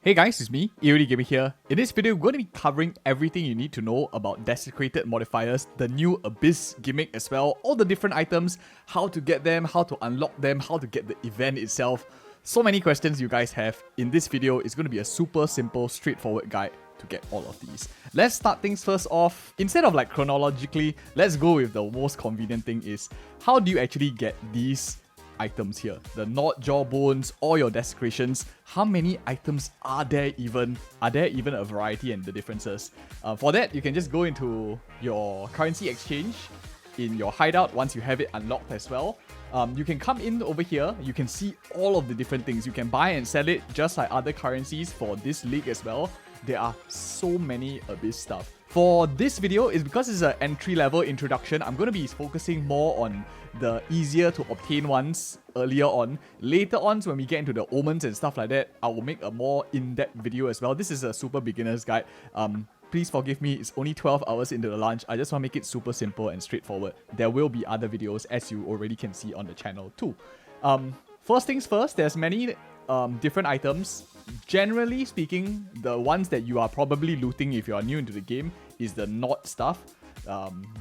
Hey guys, it's me, EODGamerz here. In this video, we're going to be covering everything you need to know about Desecrated modifiers, the new Abyss gimmick as well, all the different items, how to get them, how to unlock them, how to get the event itself. So many questions you guys have. In this video, it's going to be a super simple, straightforward guide to get all of these. Let's start things first off. Instead of chronologically, let's go with the most convenient thing is, how do you actually get these items here? The Nod Jawbones or your Desecrations. How many items are there even? Are there even a variety and the differences? For that, you can just go into your currency exchange in your hideout once you have it unlocked as well. You can come in over here. You can see all of the different things. You can buy and sell it just like other currencies for this league as well. There are so many Abyss stuff. For this video, is because it's an entry-level introduction, I'm going to be focusing more on the easier to obtain ones earlier on. Later on, when we get into the omens and stuff like that, I will make a more in-depth video as well. This is a super beginner's guide. Please forgive me, it's only 12 hours into the launch. I just want to make it super simple and straightforward. There will be other videos, as you already can see on the channel too. First things first, there's many different items. Generally speaking, the ones that you are probably looting if you are new into the game is the Nod stuff.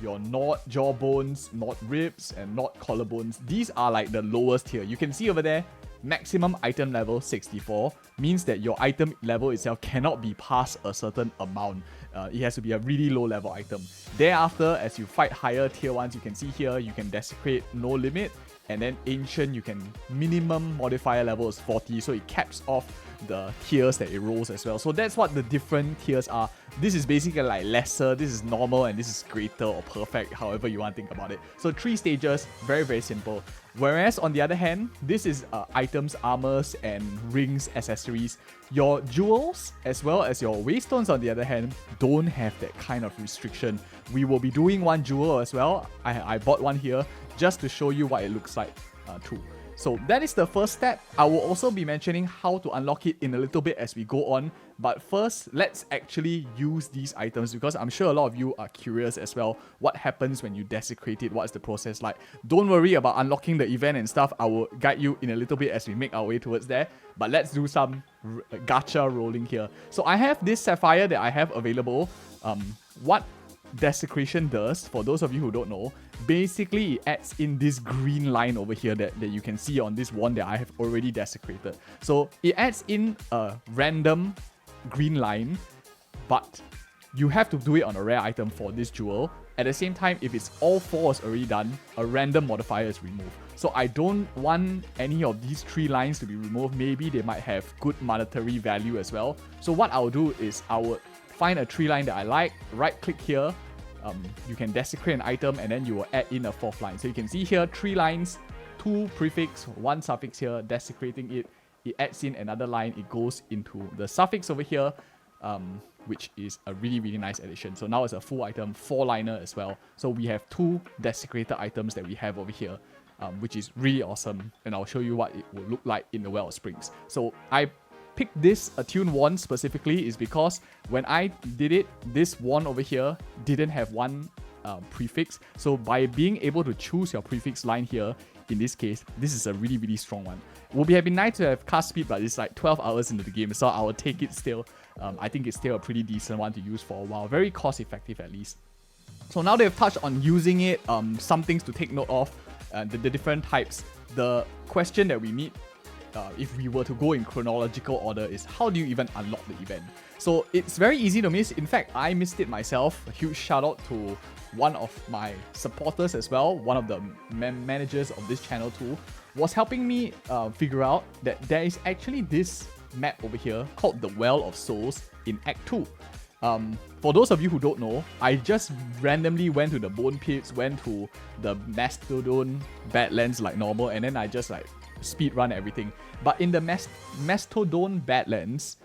Your Nod Jawbones, Nod Ribs, and Nod Collarbones. These are like the lowest tier. You can see over there, maximum item level 64 means that your item level itself cannot be past a certain amount. It has to be a really low level item. Thereafter, as you fight higher tier ones, you can see here, you can Desecrate no limit. And then Ancient, you can minimum modifier level is 40, so it caps off the tiers that it rolls as well. So that's what the different tiers are. This is basically like lesser, this is normal, and this is greater or perfect, however you want to think about it. So 3 stages, very, very simple. Whereas on the other hand, this is items, armors, and rings, accessories. Your jewels, as well as your waystones on the other hand, don't have that kind of restriction. We will be doing one jewel as well. I bought one here just to show you what it looks like too. So that is the first step. I will also be mentioning how to unlock it in a little bit as we go on. But first, let's actually use these items because I'm sure a lot of you are curious as well. What happens when you desecrate it? What's the process like? Don't worry about unlocking the event and stuff. I will guide you in a little bit as we make our way towards there. But let's do some gacha rolling here. So I have this sapphire that I have available. What Desecration does, for those of you who don't know, basically it adds in this green line over here that you can see on this one that I have already desecrated. So it adds in a random green line, but you have to do it on a rare item for this jewel. At the same time, if it's all 4 is already done, a random modifier is removed. So I don't want any of these 3 lines to be removed. Maybe they might have good monetary value as well. So what I'll do is I would find a 3 line that I like, right click here, you can desecrate an item and then you will add in a 4th line. So you can see here 3 lines, 2 prefix, 1 suffix here, desecrating it, it adds in another line, it goes into the suffix over here, which is a really, really nice addition. So now it's a full item, 4-liner as well. So we have 2 desecrated items that we have over here, which is really awesome. And I'll show you what it will look like in the Well of Springs. So I picked this Attune wand specifically is because when I did it, this wand over here didn't have one prefix. So by being able to choose your prefix line here, in this case, this is a really, really strong one. It would have been nice to have cast speed, but it's like 12 hours into the game, so I will take it still. I think it's still a pretty decent one to use for a while. Very cost effective at least. So now they've touched on using it, some things to take note of, the different types. The question that we need, if we were to go in chronological order, is how do you even unlock the event? So it's very easy to miss. In fact, I missed it myself. A huge shout out to one of my supporters as well, one of the managers of this channel too, was helping me figure out that there is actually this map over here called the Well of Souls in Act 2. For those of you who don't know, I just randomly went to the Bone Pits, went to the Mastodon Badlands like normal, and then I just like speed run everything. But in the Mastodon Badlands,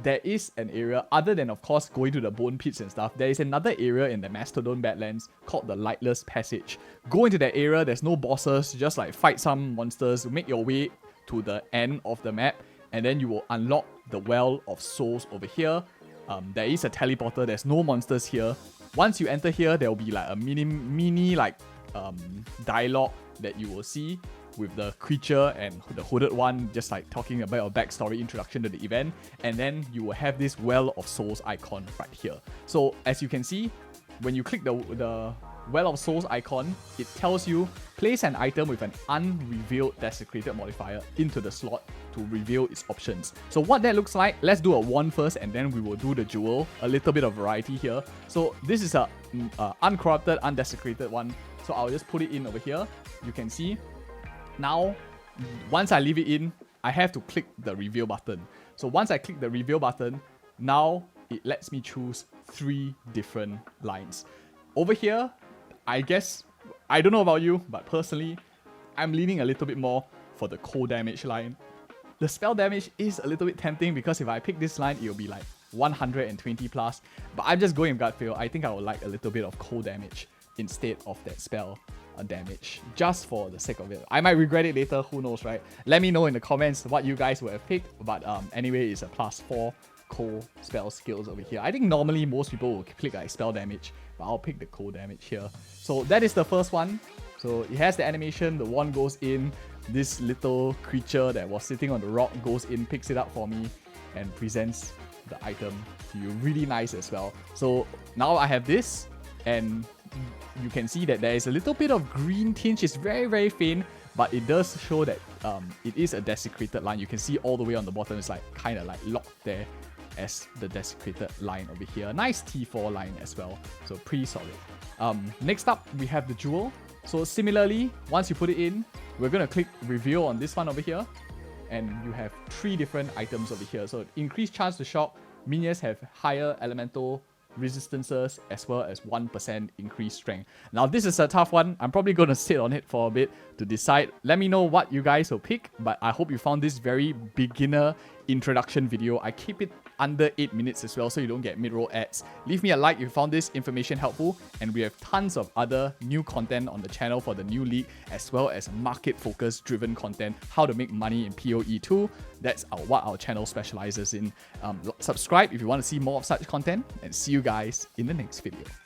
there is an area, other than of course going to the Bone Pits and stuff, there is another area in the Mastodon Badlands called the Lightless Passage. Go into that area, there's no bosses, just like fight some monsters, make your way to the end of the map, and then you will unlock the Well of Souls over here. There is a teleporter, there's no monsters here. Once you enter here, there will be like a mini like dialogue that you will see. with the creature and the hooded one, just like talking about a backstory introduction to the event. And then you will have this Well of Souls icon right here. So as you can see, when you click the Well of Souls icon, it tells you place an item with an unrevealed Desecrated modifier into the slot to reveal its options. So what that looks like, let's do a wand first and then we will do the jewel. A little bit of variety here. So this is a uncorrupted, undesecrated one. So I'll just put it in over here. You can see. Now, once I leave it in, I have to click the reveal button. So once I click the reveal button, now it lets me choose 3 different lines. Over here, I guess, I don't know about you, but personally, I'm leaning a little bit more for the cold damage line. The spell damage is a little bit tempting because if I pick this line, it'll be like 120 plus. But I'm just going with gut feel. I think I would like a little bit of cold damage instead of that spell damage, just for the sake of it. I might regret it later, who knows, right? Let me know in the comments what you guys would have picked. But anyway, it's a +4 cold spell skills over here. I think normally most people will click like spell damage, but I'll pick the cold damage here. So that is the first one. So it has the animation, the wand goes in, this little creature that was sitting on the rock goes in, picks it up for me, and presents the item to you. Really nice as well. So now I have this, and you can see that there is a little bit of green tinge. It's very, very faint, but it does show that it is a Desecrated line. You can see all the way on the bottom, it's like kind of like locked there as the Desecrated line over here. Nice T4 line as well, so pretty solid. Next up, we have the jewel. So similarly, once you put it in, we're going to click reveal on this one over here, and you have 3 different items over here. So increased chance to shock, minions have higher elemental resistances as well as 1% increased strength. Now this is a tough one. I'm probably going to sit on it for a bit to decide. Let me know what you guys will pick, but I hope you found this very beginner introduction video. I keep it under 8 minutes as well, so you don't get mid-roll ads. Leave me a like if you found this information helpful, and we have tons of other new content on the channel for the new league, as well as market-focused driven content, how to make money in PoE 2. That's what our channel specializes in. Subscribe if you want to see more of such content, and see you guys in the next video.